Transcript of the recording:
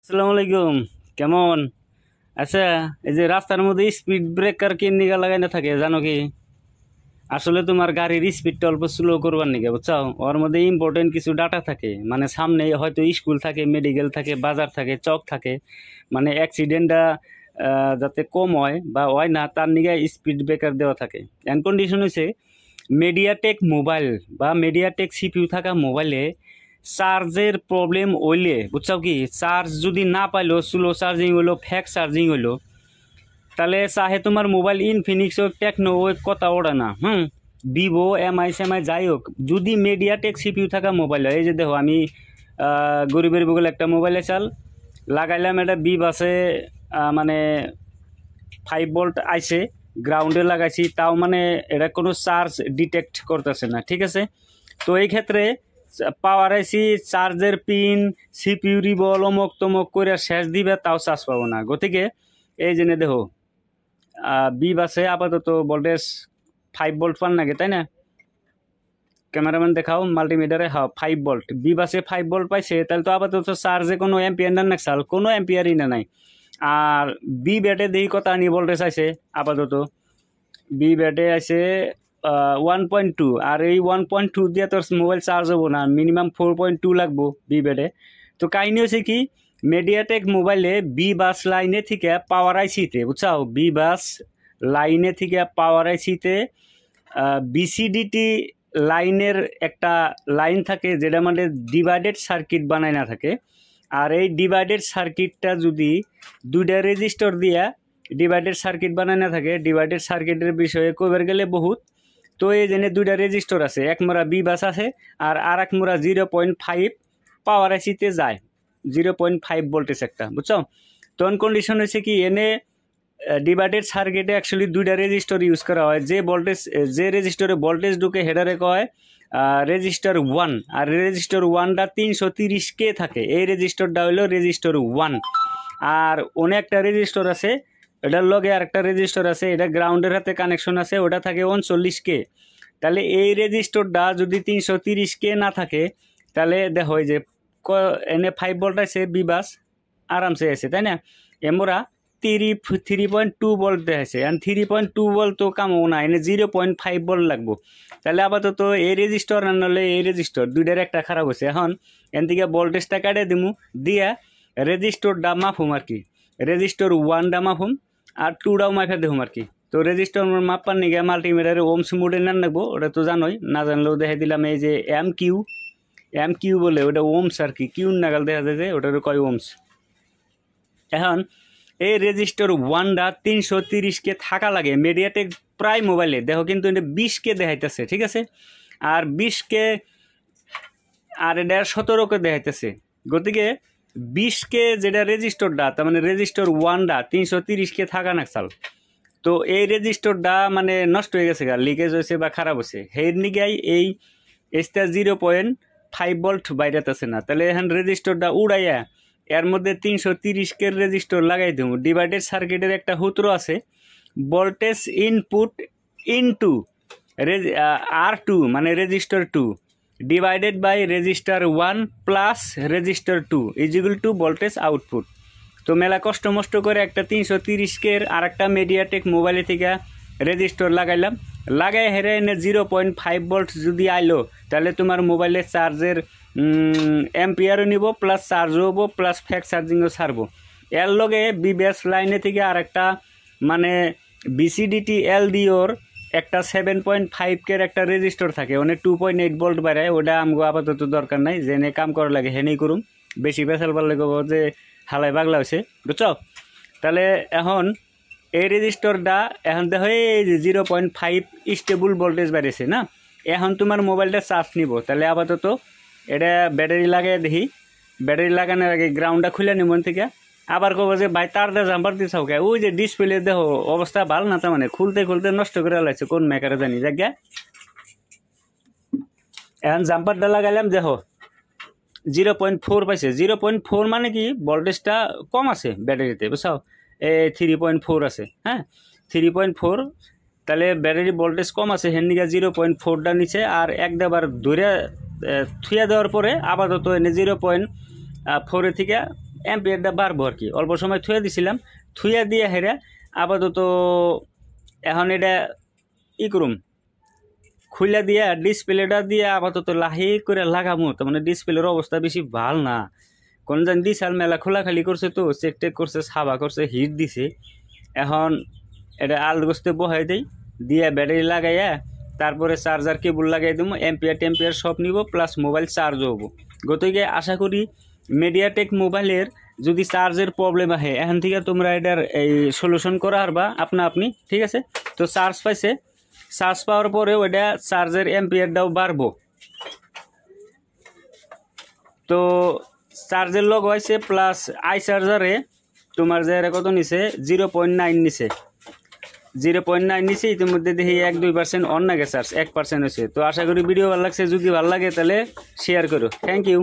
আসসালামু আলাইকুম। কেমন? আচ্ছা, এই যে রাস্তার মধ্যে স্পিড ব্রেকার কি নিগা লাগাই না থাকে জানো কি? আসলে তোমার গাড়ির স্পিডটা অল্প স্লো করবার নিগে, বুঝছো? ওর মধ্যে ইম্পর্টেন্ট কিছু ডাটা থাকে, মানে সামনে হয়তো স্কুল থাকে, মেডিকেল থাকে, বাজার থাকে, চক থাকে, মানে অ্যাক্সিডেন্টটা যাতে কম হয় বা হয় না তার নিগে স্পিড ব্রেকার দেওয়া থাকে। এন্ড কন্ডিশন হয়েছে মিডিয়াটেক মোবাইল বা মিডিয়াটেক সিপিইউ থাকা মোবাইলে চার্জের প্রবলেম হইলে, বুঝছো কি, চার্জ যদি না পাইলো, স্লো চার্জিং হইলো, ফ্যাক চার্জিং হইলো, তাহলে চাহে তোমার মোবাইল ইনফিনিক্স হোক, টেকনো হোক, কথা ওড়ে না। ভিভো, এমআই সেমআই যাই হোক, যদি মিডিয়াটেক সিপিইউ থাকা মোবাইল হয়, এই যে দেখো আমি গরিবের বগলে একটা মোবাইলে চাল লাগাইলাম, এটা বিভ আছে, মানে 5 ভোল্ট আইছে, গ্রাউন্ডে লাগাইছি, তাও মানে এটা কোনো চার্জ ডিটেক্ট করতেছে না, ঠিক আছে? তো এই ক্ষেত্রে পাওয়ার আইসি, চার্জের পিন, সিপিইউ রিবল, অমক তমক করে শেষ দিবে, তাও চার্জ পাবো না। গতিকে এই জেনে দেখো বিভ আছে আপাতত ভোল্টেজ 5 ভোল্ট পান নাকি, তাই না? ক্যামেরাম্যান দেখাও মাল্টিমিটারে, হ্যাঁ 5 ভোল্ট বিভ আছে, 5 ভোল্ট পাইছে, তাহলে তো আপাতত চার্জে কোনো এম্পিয়ার না নাকসাল, কোনো এম্পিয়ারই না নাই। আর বি ব্যাটে দেখি কত আনি ভোল্টেজ আছে আপাতত, বি ব্যাটে আছে 1.2, আর এই 1.2 দিয়ে তোর মোবাইল চার্জ হবো না, মিনিমাম 4.2 লাগবো বি ব্যাটে। তো কাহিনী হচ্ছে কি, মিডিয়াটেক মোবাইলে বি বাস লাইনে থেকে পাওয়ার আইসিতে, বুঝছাও, বি বাস লাইনে থেকে পাওয়ার আইসিতে বিসিডিটি লাইনের একটা লাইন থাকে, যেটা মানে ডিভাইডেড সার্কিট বানায় না থাকে। আর এই ডিভাইডেড সার্কিটটা যদি দুইটা রেজিস্টর দিয়া ডিভাইডেড সার্কিট বানায় না থাকে, ডিভাইডেড সার্কিটের বিষয়ে কইবার গেলে বহুত। তো এই জন্য দুইটা রেজিস্টর আছে, এক মোড়া বি বাস আছে, আর এক মোড়া 0.5 পাওয়ার আইসিতে যায়, 0.5 ভোল্টেজ একটা, বুঝছো? তখন কন্ডিশন হয়েছে কি, এনে ডিভাইডেড সার্কিটে অ্যাকচুয়ালি দুইটা রেজিস্টর ইউজ করা হয়। যে রেজিস্টরে ভোল্টেজ ঢুকে হেডারে কয় রেজিস্টার 1, আর রেজিস্টার 1টা 330K থাকে, এই রেজিস্টরটা হলো রেজিস্টর 1। আর অনেক একটা রেজিস্টর আছে, এটার লগে আর একটা রেজিস্টর আছে, এটা গ্রাউন্ডের হাতে কানেকশন আছে, ওটা থাকে 39K। তাহলে এই রেজিস্টরটা যদি 330K না থাকে, তাহলে দেখো এই যে এনে 5 ভোল্ট আছে, বিবাস আরামসে আছে, তাই না? এমরা 3.2 ভোল্ট দেখাইছে, আর 3.2 ভোল্ট তো কামও না, এনে 0.5 ভোল্ট লাগবো। তাহলে আপাতত এই রেজিস্টর আর নাহলে এই রেজিস্টর দুইটার একটা খারাপ হয়েছে। এখন এন থেকে ভোল্টেজটা কাটে দিমু, দিয়া রেজিস্টরটা মাফুম আর কি, রেজিস্টর 1টা মাফুম আর 2টাও মাফে দেখুম আর কি। তো রেজিস্টর মাপার নিগে মাল্টিমিটারে ওমস মোডে না রাখবো, ওটা তো জানোই, না জানলেও দেখাই দিলাম। এই যে এম কিউ বলে, ওটা ওমস আর কি, কিউ নাগাল দেখা যায় যে ওটার কয় ওমস। এখন এই রেজিস্টর 1টা 330K থাকা লাগে মিডিয়াটেক প্রায় মোবাইলে, দেখো কিন্তু এটা 20K দেখাইতেছে, ঠিক আছে? আর 20K আর এটা 17K দেখাইতেছে। গতিকে 20K যেটা রেজিস্টরটা, তার মানে রেজিস্টর 1টা 330K থাকা নাকসাল। তো এই রেজিস্টরটা মানে নষ্ট হয়ে গেছে, লিকেজ হয়েছে বা খারাপ হয়েছে, হের নিগাই এই এসটা 0.5 ভোল্ট বাইরেতেছে না। তাহলে এখন রেজিস্টরটা উড়াইয়া এর মধ্যে 330K রেজিস্টর লাগাই দেব। ডিভাইডেড সার্কিটের একটা সূত্র আছে, ভোল্টেজ ইনপুট ইনটু R2 মানে resistor 2 divided by resistor 1 plus resistor 2 is equal to voltage output. তো মেলা কষ্ট মষ্ট করে একটা 330K আর একটা মিডিয়াটেক মোবাইলে থেকে রেজিস্টর লাগাইলাম, লাগাই হেরে এনে 0.5 ভোল্ট যদি আইলো, তাহলে তোমার মোবাইলের চার্জের এম্পিয়ারও নিব, প্লাস চার্জও হবো, প্লাস ফ্যাক চার্জিংও ছাড়বো। এর লগে বিবিএস লাইনে থেকে আর একটা মানে বিসিডিটি এলডিওর একটা 7.5K একটা রেজিস্টর থাকে, ওনে 2.8 ভোল্ট বাড়ায়, ওটা আমগো আপাতত দরকার নাই, জেনে কাম করা লাগে হেনেই করুম, বেশি বেসাল পারলে কব যে হালাই পাগলা হয়েছে, বুঝছো? তাহলে এখন এই রেজিস্টরটা এখন দেখো এই যে 0.5 স্টেবল ভোল্টেজ বাড়িয়েছে না। এখন তোমার মোবাইলটা চার্জ নিব, তাহলে আপাতত এটা ব্যাটারি লাগাই দেখি, ব্যাটারি লাগানোর আগে গ্রাউন্ডটা খুলে নিব থেকে। আবার কব যে ভাই তার দিয়ে জাম্পার দিছাও কে, ওই যে ডিসপ্লে দেখো অবস্থা ভালো না, তার মানে খুলতে খুলতে নষ্ট করে লাগছে, কোন মেকারে জানি জায়গা। এখন জাম্পারটা লাগাইলাম, দেখো 0.4 পাইছে। 0.4 মানে কি, ভোল্টেজটা কম আছে ব্যাটারিতে, বুঝছো? 3.4 আছে, হ্যাঁ 3.4, তাহলে ব্যাটারি ভোল্টেজ কম আছে, হেন্ডিকা 0.4টা নিচে। আর একবার ধরে থুয়া দেওয়ার পরে আপাতত এনে 0.4 থেকে অ্যাম্পিয়ারটা বাড়বো আর কি। অল্প সময় থুয়ে দিছিলাম, থুয়া দিয়ে হেরা আপাতত এখন এটা ই করুম, খুলে দিয়া ডিসপ্লেটা দিয়ে আপাতত লাহি করে লাগামো। তো মানে ডিসপ্লের অবস্থা বেশি ভাল না, কোন জানি দিশাল মেলা খোলাখালি করছে, তো চেক টেক করছে, সাবা করছে, হিট দিছে। এখন এটা আলগোস্তে বহাই দেই, দিয়ে ব্যাটারি লাগাইয়া তারপরে চার্জার কেবল লাগাই দেবো, এম্পিয়ার টেম্পিয়ার সব নিব, প্লাস মোবাইল চার্জ হবো। গতিকে আশা করি মিডিয়াটেক মোবাইলের যদি চার্জের প্রবলেম আহে এখন থেকে তোমরা এটার এই সলিউশন করা হারবা আপনা আপনি, ঠিক আছে। তো চার্জ পাইছে, চার্জ পাওয়ার পরেও এটা চার্জের এম্পিয়ারটাও বাড়বো। তো চার্জের লগ হয়েছে, প্লাস আই চার্জারে তোমার যে কত নিছে 0.9 নিছে, 0.9 নিচে। ইতিমধ্যে দেখি 1-2% অন নাগে চার্জ 1% হয়েছে। তো আশা করি ভিডিও ভালো লাগছে, যদি ভালো লাগে তাহলে শেয়ার করো। Thank you.